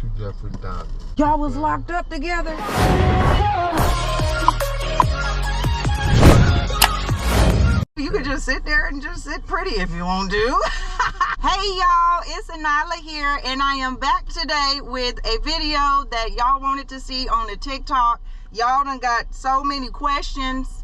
to Jeffrey Dahmer. Y'all was locked up together? You could just sit there and just sit pretty if you want to. Hey y'all, it's Anylah here, and I am back today with a video that y'all wanted to see on the TikTok. Y'all done got so many questions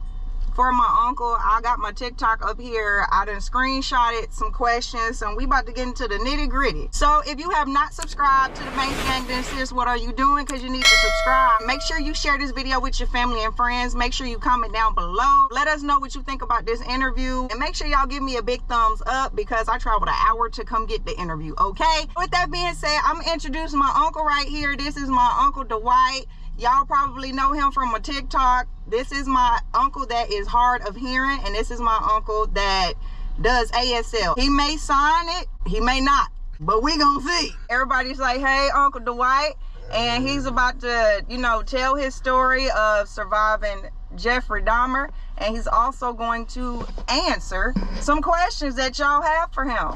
for my uncle. I got my TikTok up here. I done screenshotted some questions, and we about to get into the nitty gritty. So if you have not subscribed to the Banks Gang, then sis, what are you doing? Because you need to subscribe. Make sure you share this video with your family and friends. Make sure you comment down below. Let us know what you think about this interview, and make sure y'all give me a big thumbs up because I traveled an hour to come get the interview, okay? With that being said, I'm gonna introduce my uncle right here. This is my Uncle Dwight. Y'all probably know him from a TikTok. This is my uncle that is hard of hearing, and this is my uncle that does ASL. He may sign it, he may not, but we gonna see. Everybody's like, hey, Uncle Dwight, and he's about to, you know, tell his story of surviving Jeffrey Dahmer, and he's also going to answer some questions that y'all have for him.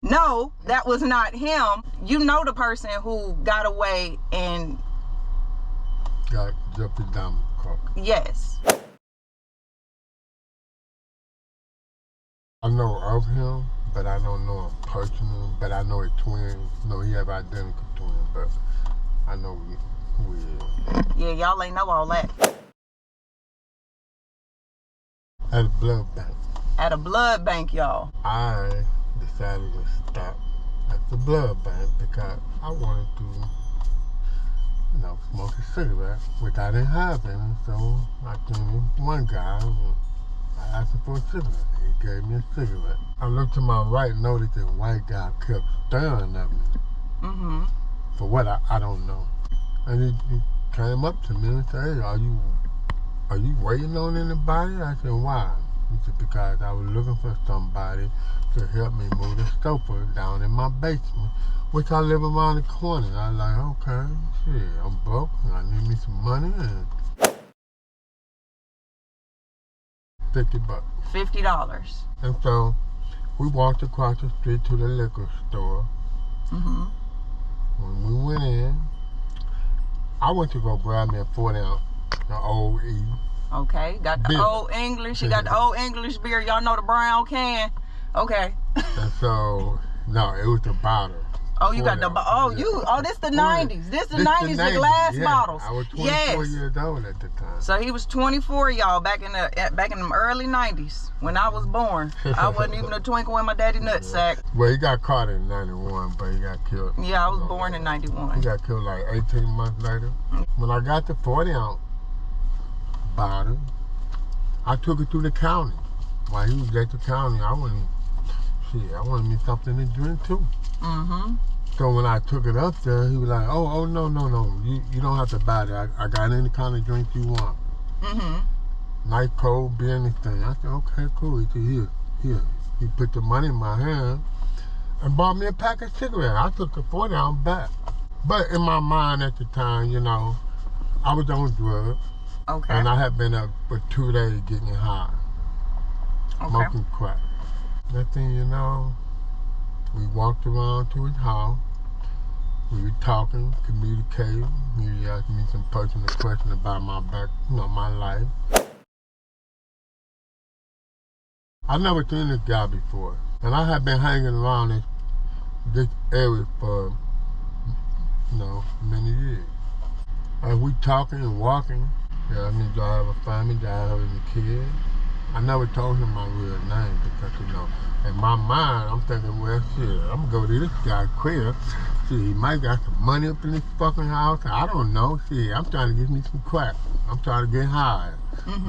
No, that was not him. You know the person who got away and got Jeffrey Dahmer caught. Yes. I know of him, but I don't know him personally. But I know his twin. No, he have identical twin, but I know who he is. Yeah, y'all ain't know all that. At a blood bank. At a blood bank, y'all. I decided to stop at the blood bank because I wanted to, you know, smoke a cigarette, which I didn't have any. So I came in one guy and I asked him for a cigarette. He gave me a cigarette. I looked to my right and noticed that white guy kept staring at me. For what I don't know. And he came up to me and said, hey, are you waiting on anybody? I said, why? He said, because I was looking for somebody to help me move the sofa down in my basement, which I live around the corner. And I was like, okay, shit, I'm broke and I need me some money and $50. $50. And so we walked across the street to the liquor store. When we went in, I went to go grab me a 40-ounce, an old E. Okay, got the beer. Old English. You got the old English beer. Y'all know the brown can. Okay. And so, no, it was the bottle. Oh, you got the this the 90s. This the 90s, the glass bottles. I was 24 years old at the time. So he was 24, y'all, back in the early 90s when I was born. I wasn't even a twinkle in my daddy nutsack. Well, he got caught in 91, but he got killed. Yeah, I was born in 91. He got killed like 18 months later. When I got the 40-ounce bottle, I took it to the county. While he was at the county, I wanted me something to drink too. So when I took it up there, he was like, oh, no. You don't have to buy that. I got any kind of drink you want. Nice cold beer, anything. I said, okay, cool. He said, here. He put the money in my hand and bought me a pack of cigarettes. I took the 40-ounce back. But in my mind at the time, you know, I was on drugs. Okay. And I had been up for 2 days getting high. Smoking crack. Next thing you know, we walked around to his house. We were talking, communicating. He asked me some personal questions about my my life. I never seen this guy before, and I had been hanging around this area for, you know, many years. As we talking and walking, I mean, do I have a family? Do I have any kids? I never told him my real name because, you know, in my mind, I'm thinking, well, shit, I'm gonna go to this guy's crib. Shit, he might got some money up in this fucking house. I don't know. Shit, I'm trying to get me some crack. I'm trying to get high.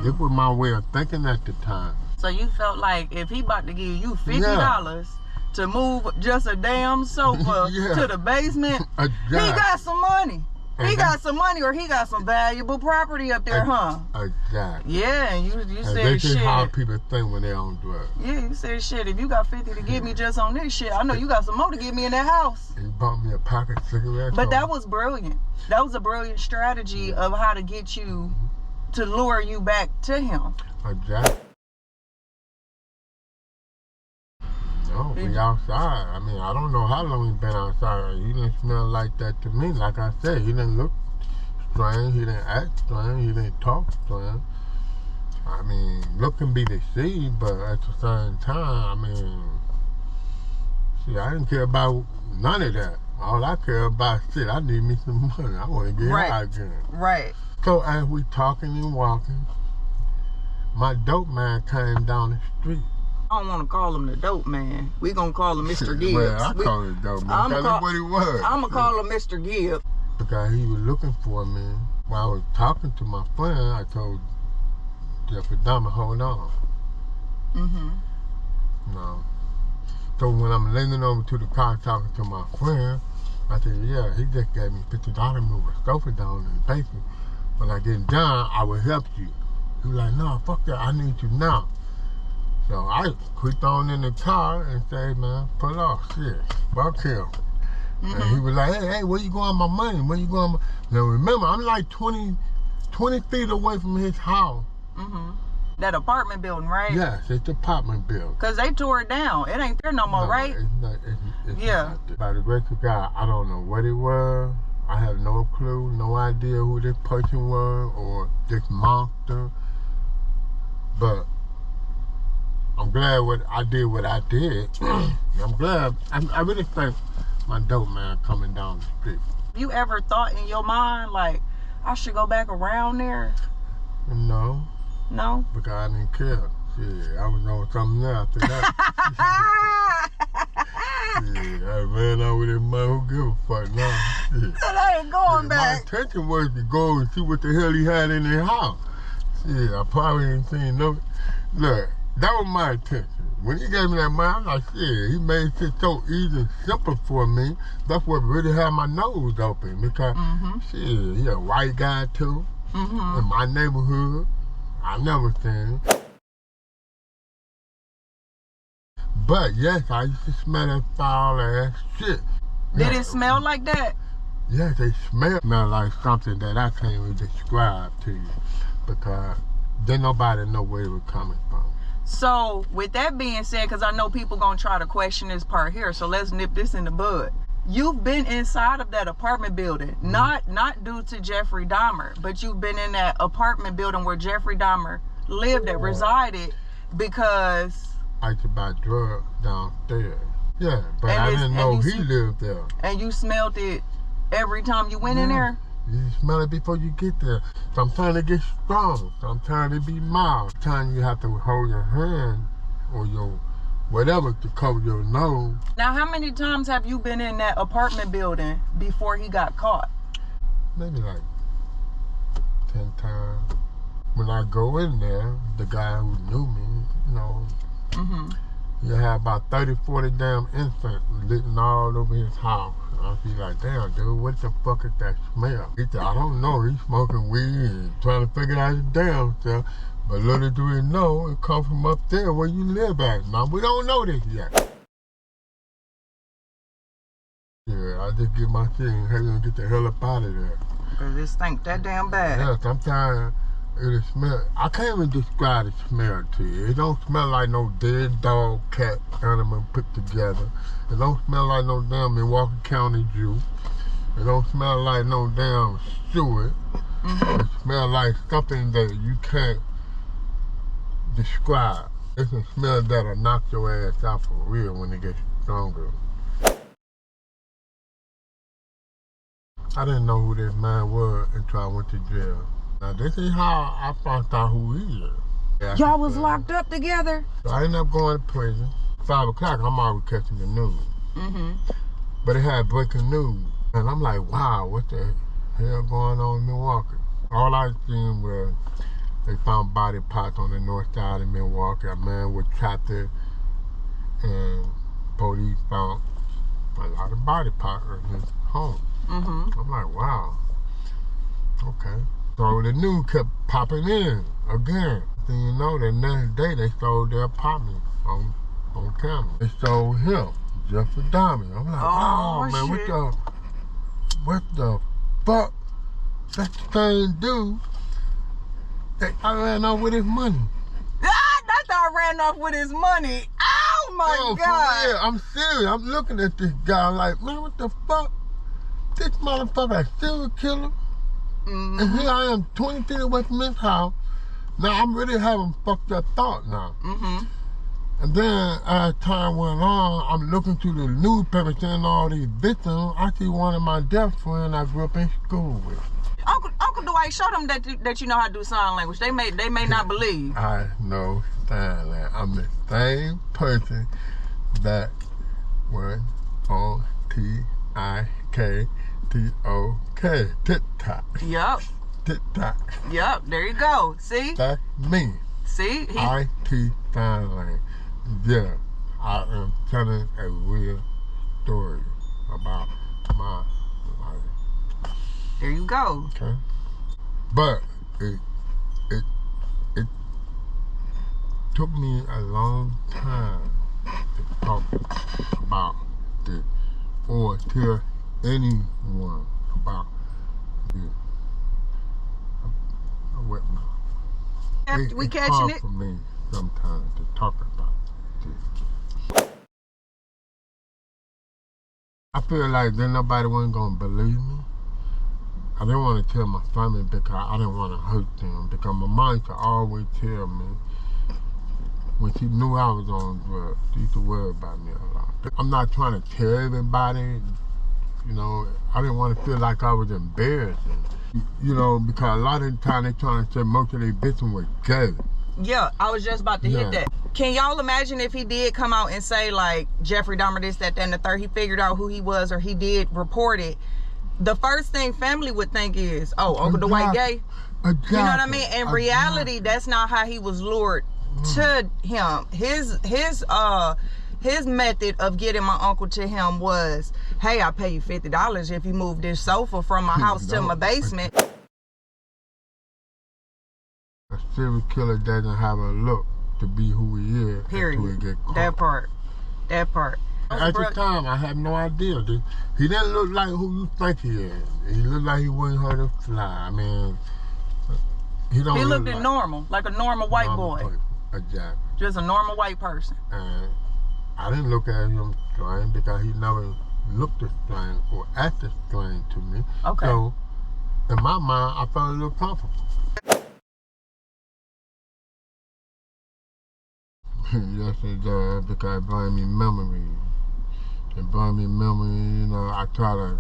This was my way of thinking at the time. So you felt like if he about to give you $50 to move just a damn sofa to the basement, he got some money. He got some money, or he got some valuable property up there, huh? Exactly. Yeah, and you said this shit. Is how people think when they're on drugs. Yeah, you said shit. If you got 50 to give me just on this shit, I know you got some more to give me in that house. He bought me a pack of cigarettes. But that was brilliant. That was a brilliant strategy of how to get you to lure you back to him. Exactly. No, don't be outside. I mean, I don't know how long he been outside. He didn't smell like that to me. Like I said, he didn't look strange. He didn't act strange. He didn't talk strange. I mean, look can be deceived, but at the same time, I mean, see, I didn't care about none of that. All I care about, shit, I need me some money. I want to get high again. Right. So as we talking and walking, my dope man came down the street. I don't want to call him the dope man. We gonna call him Mr. Gibbs. Well, I call him dope man. That's what he was. I'm gonna call him Mr. Gibbs. Because he was looking for me. While I was talking to my friend, I told Jeffrey Dahmer, hold on. No. So when I'm leaning over to the car talking to my friend, I said, yeah, he just gave me $50 to move a sofa down in the basement. When I get done, I will help you. He was like, no, fuck that, I need you now. So I clicked on in the car and said, man, pull off, shit, fuck him. And he was like, hey, where you going my money? Where you going? Now remember, I'm like 20 feet away from his house. That apartment building, right? Yes, it's the apartment building. Because they tore it down. It ain't there no more, right? It's not, it's not. By the grace of God, I don't know what it was. I have no clue, no idea who this person was or this monster. But I'm glad what I did. I'm glad. I really think my dope man coming down the street. You ever thought in your mind, like, I should go back around there? No. No? Because I didn't care. Shit, I was on something else after that. Yeah, I ran out with that man who give a fuck now. Shit. I ain't going back. My intention was to go and see what the hell he had in his house. Shit, I probably ain't seen no. Look, that was my intention. When he gave me that money, I'm like, shit, he made shit so easy and simple for me. That's what really had my nose open. Because, shit, he a white guy too. In my neighborhood. I never seen it. But yes, I used to smell that foul ass shit. Did it smell like that? Yes, they smell like something that I can't even describe to you. Because didn't nobody know where it was coming from. So with that being said, because I know people gonna try to question this part here, so let's nip this in the bud. You've been inside of that apartment building, not due to Jeffrey Dahmer, but you've been in that apartment building where Jeffrey Dahmer lived and resided because I used to buy drugs downstairs. Yeah, but I didn't know he lived there. And you smelled it every time you went in there? You smell it before you get there. Sometimes it gets strong. Sometimes it be mild. Sometimes you have to hold your hand or your whatever to cover your nose. Now, how many times have you been in that apartment building before he got caught? Maybe like 10 times. When I go in there, the guy who knew me, you know, he had about 30, 40 damn incense lit all over his house. I'll be like, damn, dude, what the fuck is that smell? He said, I don't know. He's smoking weed and trying to figure out his damn self. But little do we know, it comes from up there where you live at. Now, we don't know this yet. Yeah, I just get my shit and get the hell up out of there. Because it stink that damn bad. Yeah, sometimes it'll smell. I can't even describe the smell to you. It don't smell like no dead dog, cat, animal put together. It don't smell like no damn Milwaukee County Jew. It don't smell like no damn Stewart. It smells like something that you can't describe. It's a smell that'll knock your ass out for real when it gets stronger. I didn't know who this man was until I went to jail. Now this is how I found out who he is. Y'all was locked up together? So I ended up going to prison. 5 o'clock, I'm already catching the news. But it had breaking news. And I'm like, wow, what the hell going on in Milwaukee? All I seen was they found body parts on the north side of Milwaukee. A man was trapped there, and police found a lot of body parts in his home. I'm like, wow, okay. So the news kept popping in again. So you know, the next day they sold their apartment on camera. They sold him, Jeffrey Dahmer. I'm like, oh man, what the fuck? That's the same dude that I ran off with his money. I thought I ran off with his money. Oh my Yo, God. For real, I'm serious. I'm looking at this guy like, man, what the fuck? This motherfucker a serial killer. And here I am 20 feet away from his house. Now I'm really having fucked up thought now. And then as time went on, I'm looking through the newspaper seeing all these victims. I see one of my deaf friends I grew up in school with. Uncle Dwight, show them that you know how to do sign language. They may not believe. I know sign language. I'm the same person that went on TIKTOK. TikTok. Yup. TikTok. Yup. There you go. See? That's me. See? IT sign language. Yeah, I am telling a real story about my life. There you go. Okay. But it took me a long time to talk about this or tell anyone about this. With my, We it's catching hard it? for me sometimes to talk about this. I feel like then nobody wasn't gonna believe me. I didn't want to tell my family because I didn't want to hurt them. Because my mom used to always tell me when she knew I was on drugs, she used to worry about me a lot. I'm not trying to tell everybody, you know, I didn't want to feel like I was embarrassing. You know, because a lot of the time they trying to say most of their victims were gay. Yeah, I was just about to hit that. Can y'all imagine if he did come out and say like Jeffrey Dahmer this, that, and the third, he figured out who he was or he did report it. The first thing family would think is, oh, Uncle Dwight gay. Exactly. You know what I mean? In reality, that's not how he was lured to him. His method of getting my uncle to him was, hey, I'll pay you $50 if you move this sofa from my house to my basement. A serial killer doesn't have a look to be who he is. Period. Until he get caught. That part. That part. At the time, I had no idea. He didn't look like who you think he is. He looked like he wouldn't hurt a fly. I mean, he don't. He looked like normal, like a normal white boy. Exactly. Just a normal white person. And I didn't look at him strange because he never looked strange or acted strange to me. Okay. So, in my mind, I felt a little comfortable. Yes, it does, because it brought me memories. It brought me memories, you know, I try to...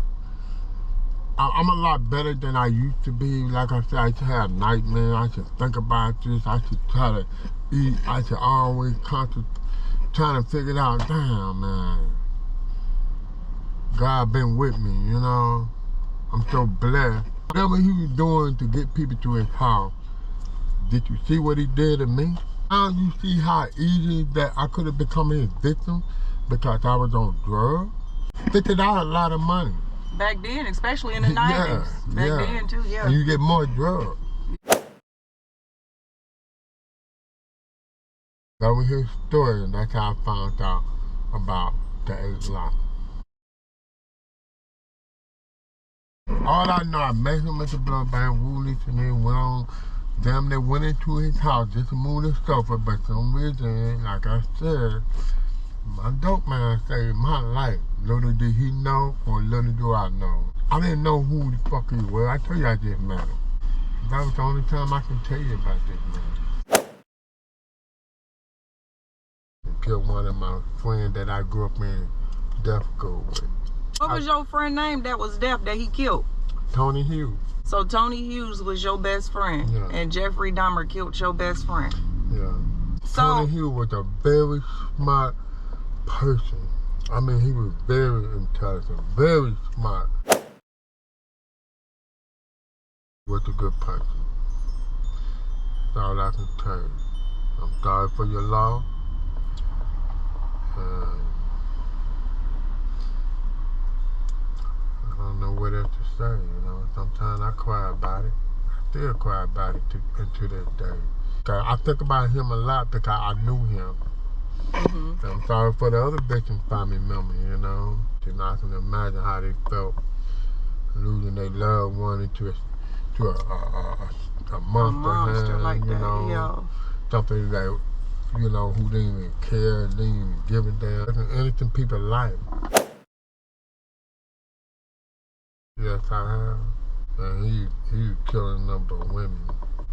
I'm a lot better than I used to be. Like I said, I used to have nightmares. I should think about this. I should try to eat. I should always concentrate, trying to figure it out. Damn, man. God been with me, you know. I'm so blessed. Whatever he was doing to get people to his house, did you see what he did to me? Now you see how easy that I could have become his victim because I was on drugs? $50 a lot of money. Back then, especially in the 90s. Back then too, yeah. And you get more drugs. That was his story, and that's how I found out about the Anylah. All I know, I met him at the blood bank, Woolies, and then went on. Damn, they went into his house just to move the sofa, but for some reason, like I said, my dope man saved my life. Little did he know, or little do I know. I didn't know who the fuck he was. I tell you, I just met him. That was the only time I can tell you about this man. He killed one of my friends that I grew up in death school with. What was your friend name that was deaf that he killed? Tony Hughes. So Tony Hughes was your best friend, and Jeffrey Dahmer killed your best friend. Yeah. So Tony Hughes was a very smart person. I mean, he was very intelligent, very smart. He was a good person. That's all I can tell you. I'm sorry for your loss. I don't know what else to say, you know. Sometimes I cry about it. I still cry about it to this day. I think about him a lot because I knew him. I'm sorry for the other victims' family members, you know. I can imagine how they felt losing their loved one into a monster hand, like you that, know. yeah. Something that you know, who didn't even care, didn't even give a damn. Anything people like. Yes, I have. And he killing a number of women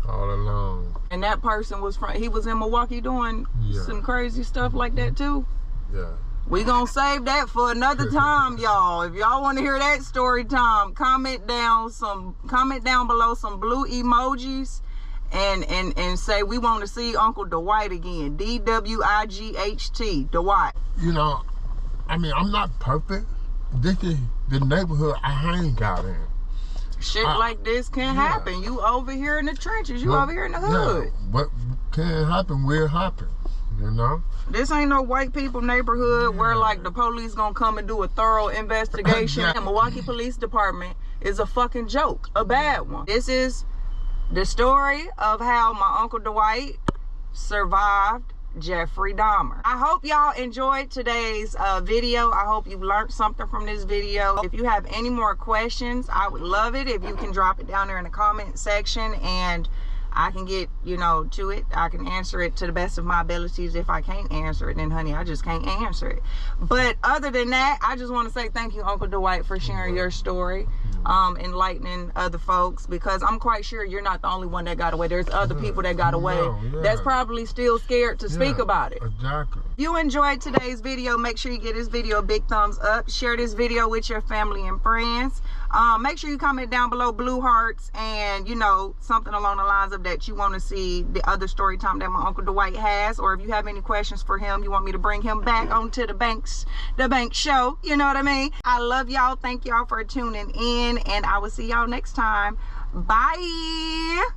all along. And that person was he was in Milwaukee doing some crazy stuff like that too? Yeah. We gonna save that for another time, y'all. If y'all want to hear that story time, comment down below some blue emojis and say we want to see Uncle Dwight again. DWIGHT, Dwight. You know, I mean, I'm not perfect. This is the neighborhood I hang out in. Shit like this can happen. You over here in the trenches. You over here in the hood. Yeah, what can happen will happen, you know? This ain't no white people neighborhood where like the police gonna come and do a thorough investigation. The Milwaukee Police Department is a fucking joke, a bad one. This is the story of how my Uncle Dwight survived Jeffrey Dahmer. I hope y'all enjoyed today's video. I hope you learned something from this video. If you have any more questions, I would love it if you can drop it down there in the comment section and I can get, you know, to it. I can answer it to the best of my abilities. If I can't answer it, then honey, I just can't answer it. But other than that, I just want to say thank you, Uncle Dwight, for sharing your story, enlightening other folks, because I'm quite sure you're not the only one that got away. There's other people that got away that's probably still scared to speak about it. Exactly. If you enjoyed today's video, make sure you give this video a big thumbs up. Share this video with your family and friends. Make sure you comment down below blue hearts and, you know, something along the lines of that you want to see the other story time that my Uncle Dwight has, or if you have any questions for him, you want me to bring him back onto the bank show, you know what I mean? I love y'all. Thank y'all for tuning in, and I will see y'all next time. Bye.